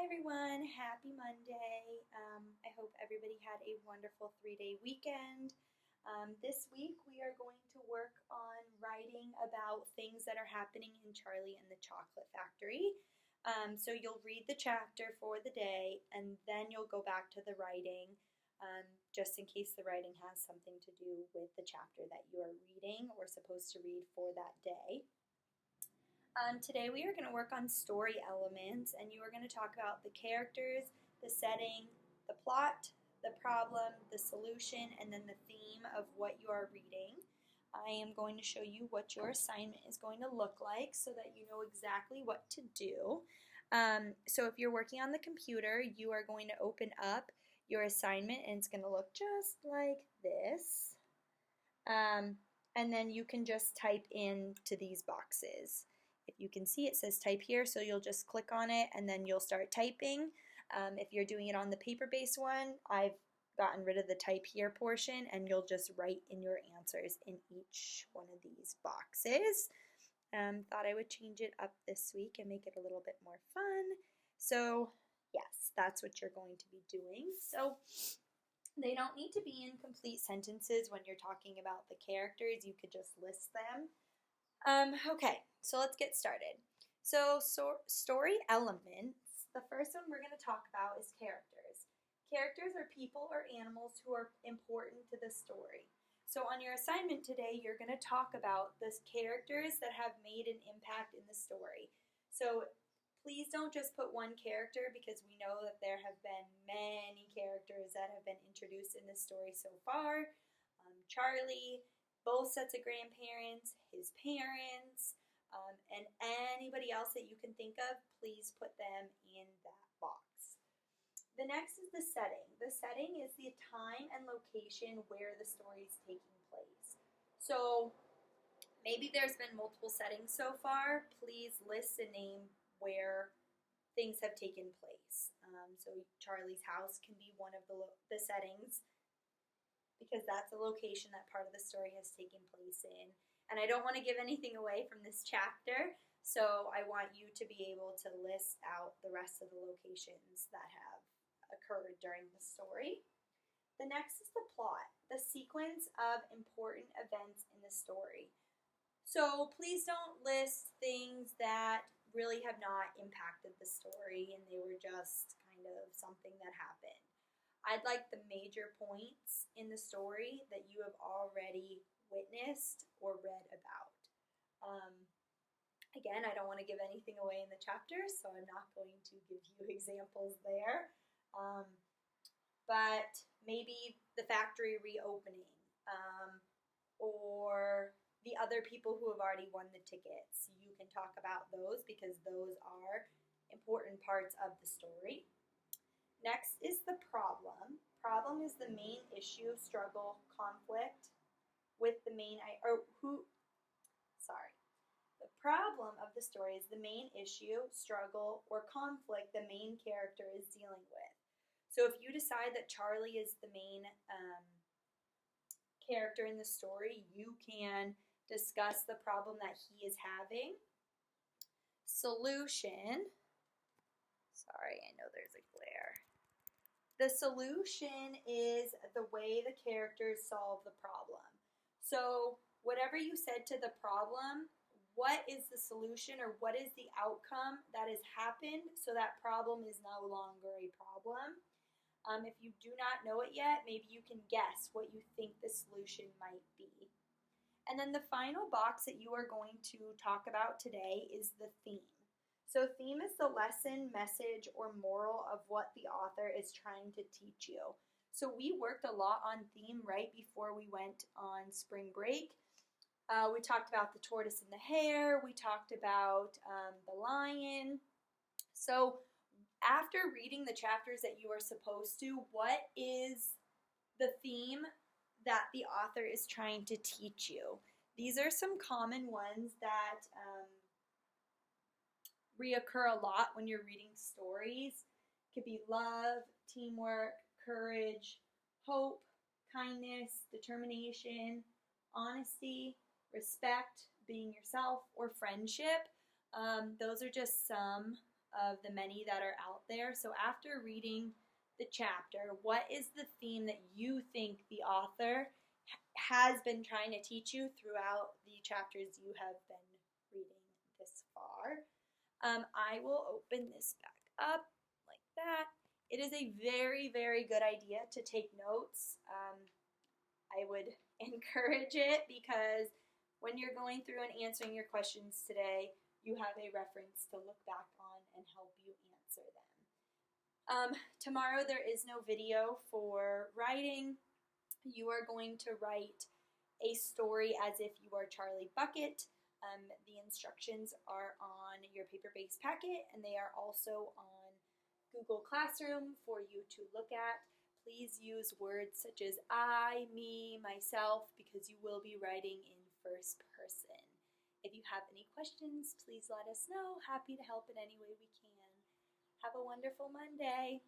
everyone, happy Monday. I hope everybody had a wonderful 3-day weekend. This week we are going to work on writing about things that are happening in Charlie and the Chocolate Factory. So you'll read the chapter for the day and then you'll go back to the writing, just in case the writing has something to do with the chapter that you are reading or supposed to read for that day. Today we are going to work on story elements, and you are going to talk about the characters, the setting, the plot, the problem, the solution, and then the theme of what you are reading. I am going to show you what your assignment is going to look like so that you know exactly what to do. So if you're working on the computer, you are going to open up your assignment, and it's going to look just like this. And then you can just type into these boxes. If you can see, it says type here, so you'll just click on it and then you'll start typing. If you're doing it on the paper-based one, I've gotten rid of the type here portion, and you'll just write in your answers in each one of these boxes. Thought I would change it up this week and make it a little bit more fun. So yes, that's what you're going to be doing. So they don't need to be in complete sentences when you're talking about the characters. You could just list them. Okay, so let's get started. So story elements, the first one we're going to talk about is characters. Characters are people or animals who are important to the story. So on your assignment today, you're going to talk about the characters that have made an impact in the story. So please don't just put one character, because we know that there have been many characters that have been introduced in this story so far. Charlie, both sets of grandparents, his parents, and anybody else that you can think of, please put them in that box. The next is the setting. The setting is the time and location where the story is taking place. So maybe there's been multiple settings so far. Please list and name where things have taken place. So Charlie's house can be one of the settings, because that's the location that part of the story has taken place in. And I don't want to give anything away from this chapter, so I want you to be able to list out the rest of the locations that have occurred during the story. The next is the plot, the sequence of important events in the story. So please don't list things that really have not impacted the story and they were just kind of something that happened. I'd like the major points in the story that you have already witnessed or read about. Again, I don't want to give anything away in the chapter, so I'm not going to give you examples there. But maybe the factory reopening, or the other people who have already won the tickets. You can talk about those because those are important parts of the story. Next is the problem. Problem is the main issue, struggle, conflict with the main, The problem of the story is the main issue, struggle, or conflict the main character is dealing with. So if you decide that Charlie is the main character in the story, you can discuss the problem that he is having. Solution. Sorry, I know there's a glare. The solution is the way the characters solve the problem. So whatever you said to the problem, what is the solution or what is the outcome that has happened so that problem is no longer a problem? If you do not know it yet, maybe you can guess what you think the solution might be. And then the final box that you are going to talk about today is the theme. So theme is the lesson, message, or moral of what the author is trying to teach you. So we worked a lot on theme right before we went on spring break. We talked about the tortoise and the hare. We talked about the lion. So after reading the chapters that you are supposed to, what is the theme that the author is trying to teach you? These are some common ones that reoccur a lot when you're reading stories. It could be love, teamwork, courage, hope, kindness, determination, honesty, respect, being yourself, or friendship. Those are just some of the many that are out there. So after reading the chapter, what is the theme that you think the author has been trying to teach you throughout the chapters you have been reading this far? I will open this back up like that. It is a very, very good idea to take notes. I would encourage it because when you're going through and answering your questions today, you have a reference to look back on and help you answer them. Tomorrow there is no video for writing. You are going to write a story as if you are Charlie Bucket. The instructions are on your paper-based packet, and they are also on Google Classroom for you to look at. Please use words such as I, me, myself, because you will be writing in first person. If you have any questions, please let us know. Happy to help in any way we can. Have a wonderful Monday.